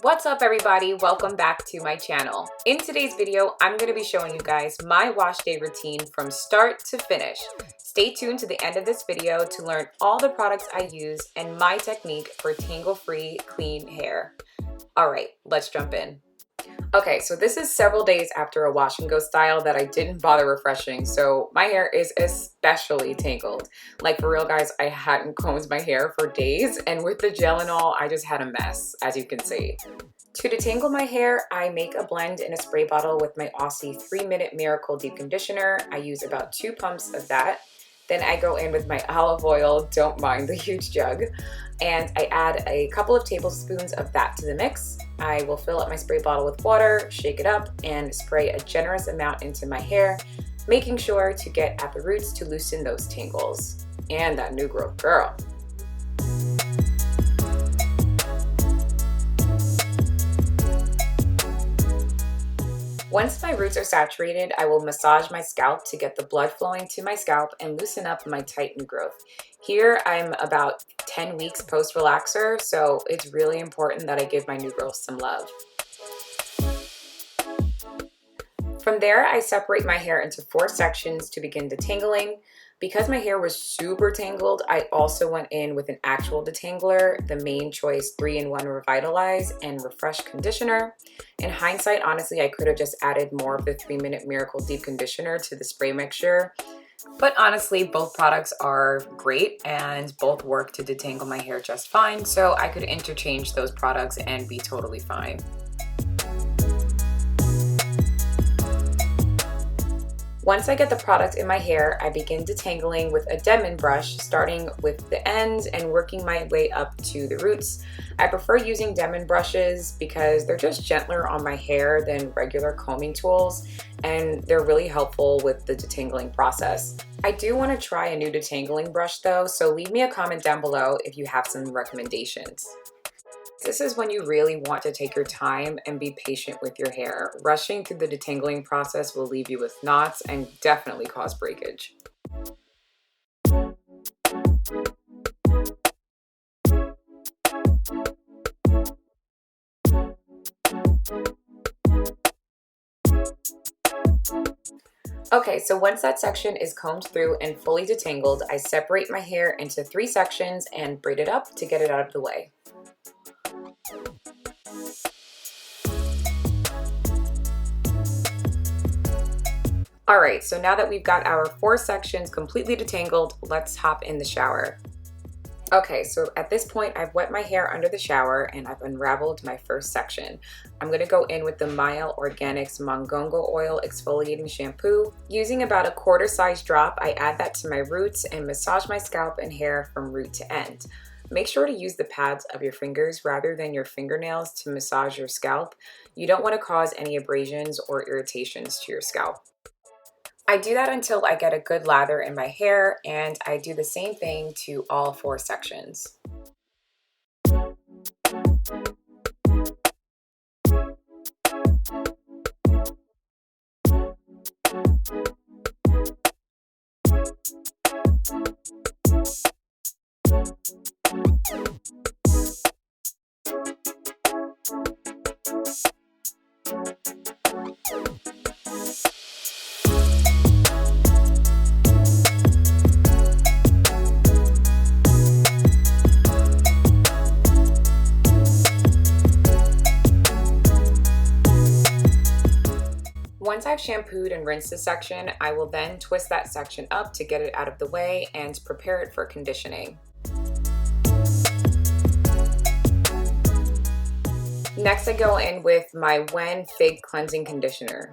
What's up everybody? Welcome back to my channel. In today's video, I'm going to be showing you guys my wash day routine from start to finish. Stay tuned to the end of this video to learn all the products I use and my technique for tangle-free, clean hair. All right, let's jump in. Okay, so this is several days after a wash and go style that I didn't bother refreshing, so my hair is especially tangled. Like for real guys, I hadn't combed my hair for days, and with the gel and all, I just had a mess, as you can see. To detangle my hair, I make a blend in a spray bottle with my Aussie 3-minute Miracle Deep Conditioner. I use about 2 pumps of that. Then I go in with my olive oil, don't mind the huge jug, and I add a couple of tablespoons of that to the mix. I will fill up my spray bottle with water, shake it up, and spray a generous amount into my hair, making sure to get at the roots to loosen those tangles. And that new growth, girl. Once my roots are saturated, I will massage my scalp to get the blood flowing to my scalp and loosen up my tight new growth. Here, I'm about 10 weeks post-relaxer, so it's really important that I give my new growth some love. From there, I separate my hair into 4 sections to begin detangling. Because my hair was super tangled, I also went in with an actual detangler, the Main Choice 3-in-1 Revitalize and Refresh Conditioner. In hindsight, honestly, I could have just added more of the 3-minute Miracle Deep Conditioner to the spray mixture. But honestly, both products are great and both work to detangle my hair just fine, so I could interchange those products and be totally fine. Once I get the product in my hair, I begin detangling with a Denman brush, starting with the ends and working my way up to the roots. I prefer using Denman brushes because they're just gentler on my hair than regular combing tools, and they're really helpful with the detangling process. I do want to try a new detangling brush though, so leave me a comment down below if you have some recommendations. This is when you really want to take your time and be patient with your hair. Rushing through the detangling process will leave you with knots and definitely cause breakage. Okay, so once that section is combed through and fully detangled, I separate my hair into 3 sections and braid it up to get it out of the way. Alright, so now that we've got our 4 sections completely detangled, let's hop in the shower. Okay, so at this point I've wet my hair under the shower and I've unraveled my first section. I'm going to go in with the Mielle Organics Mongongo Oil Exfoliating Shampoo. Using about a quarter-size drop, I add that to my roots and massage my scalp and hair from root to end. Make sure to use the pads of your fingers rather than your fingernails to massage your scalp. You don't want to cause any abrasions or irritations to your scalp. I do that until I get a good lather in my hair, and I do the same thing to all 4 sections. Once I've shampooed and rinsed the section, I will then twist that section up to get it out of the way and prepare it for conditioning. Next, I go in with my Wen Fig Cleansing Conditioner.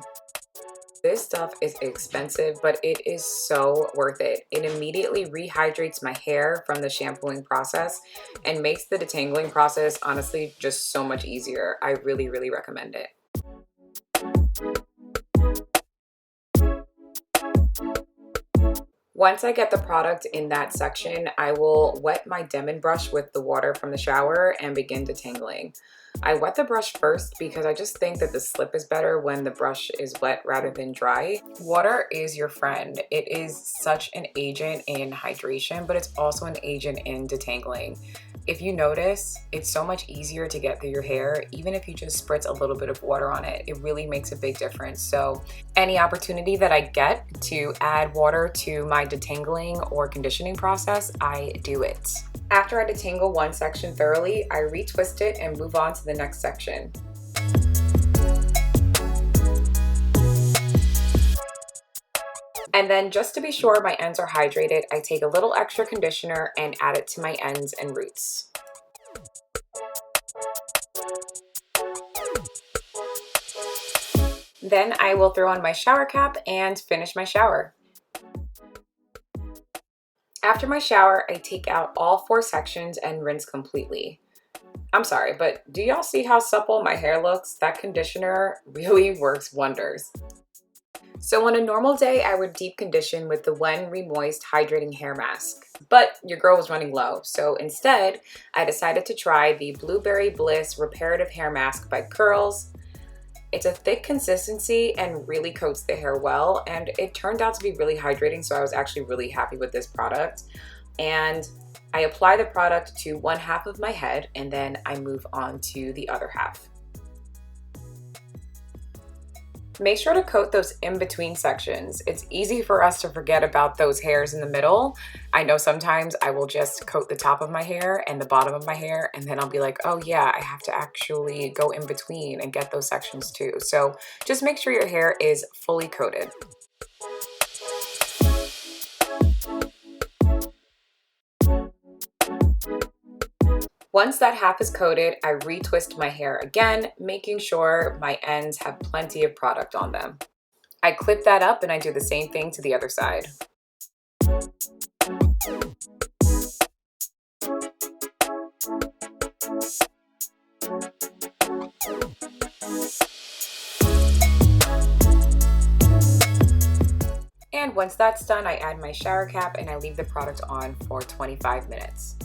This stuff is expensive, but it is so worth it. It immediately rehydrates my hair from the shampooing process and makes the detangling process honestly just so much easier. I really recommend it. Once I get the product in that section, I will wet my Denman brush with the water from the shower and begin detangling. I wet the brush first because I just think that the slip is better when the brush is wet rather than dry. Water is your friend. It is such an agent in hydration, but it's also an agent in detangling. If you notice, it's so much easier to get through your hair, even if you just spritz a little bit of water on it. It really makes a big difference. So any opportunity that I get to add water to my detangling or conditioning process, I do it. After I detangle one section thoroughly, I retwist it and move on to the next section. And then just to be sure my ends are hydrated, I take a little extra conditioner and add it to my ends and roots. Then I will throw on my shower cap and finish my shower. After my shower, I take out all 4 sections and rinse completely. I'm sorry, but do y'all see how supple my hair looks? That conditioner really works wonders. So on a normal day, I would deep condition with the When Remoist Hydrating Hair Mask, but your girl was running low. So instead, I decided to try the Blueberry Bliss Reparative Hair Mask by Curls. It's a thick consistency and really coats the hair well, and it turned out to be really hydrating, so I was actually really happy with this product. And I apply the product to one half of my head, and then I move on to the other half. Make sure to coat those in-between sections. It's easy for us to forget about those hairs in the middle. I know sometimes I will just coat the top of my hair and the bottom of my hair, and then I'll be like, oh yeah, I have to actually go in between and get those sections too. So just make sure your hair is fully coated. Once that half is coated, I retwist my hair again, making sure my ends have plenty of product on them. I clip that up and I do the same thing to the other side. And once that's done, I add my shower cap and I leave the product on for 25 minutes.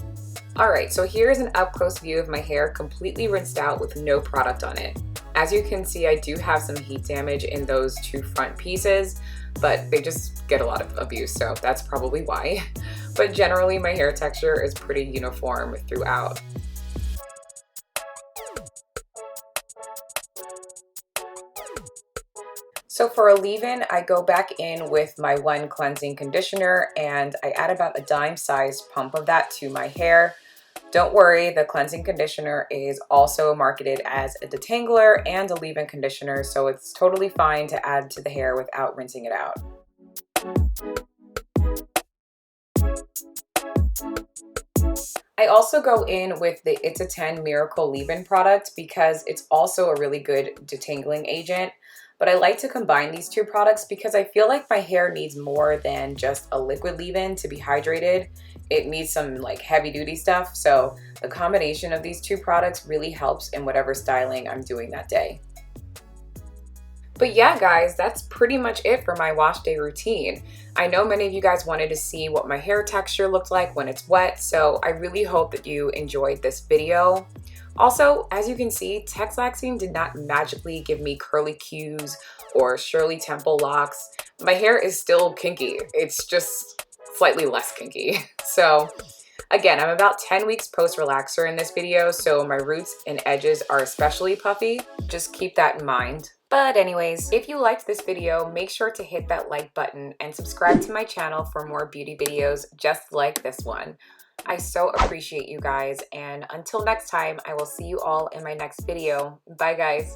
Alright, so here's an up-close view of my hair completely rinsed out with no product on it. As you can see, I do have some heat damage in those 2 front pieces, but they just get a lot of abuse, so that's probably why. But generally, my hair texture is pretty uniform throughout. So for a leave-in, I go back in with my One Cleansing Conditioner and I add about a dime-sized pump of that to my hair. Don't worry, the cleansing conditioner is also marketed as a detangler and a leave-in conditioner, so it's totally fine to add to the hair without rinsing it out. I also go in with the It's a 10 Miracle Leave-In product because it's also a really good detangling agent. But I like to combine these 2 products because I feel like my hair needs more than just a liquid leave-in to be hydrated. It needs some like heavy duty stuff. So the combination of these 2 products really helps in whatever styling I'm doing that day. But yeah, guys, that's pretty much it for my wash day routine. I know many of you guys wanted to see what my hair texture looked like when it's wet, so I really hope that you enjoyed this video. Also, as you can see, Texlaxing did not magically give me curly cues or Shirley Temple locks. My hair is still kinky. It's just slightly less kinky. So again, I'm about 10 weeks post-relaxer in this video, so my roots and edges are especially puffy. Just keep that in mind. But anyways, if you liked this video, make sure to hit that like button and subscribe to my channel for more beauty videos just like this one. I so appreciate you guys, and until next time, I will see you all in my next video. Bye guys.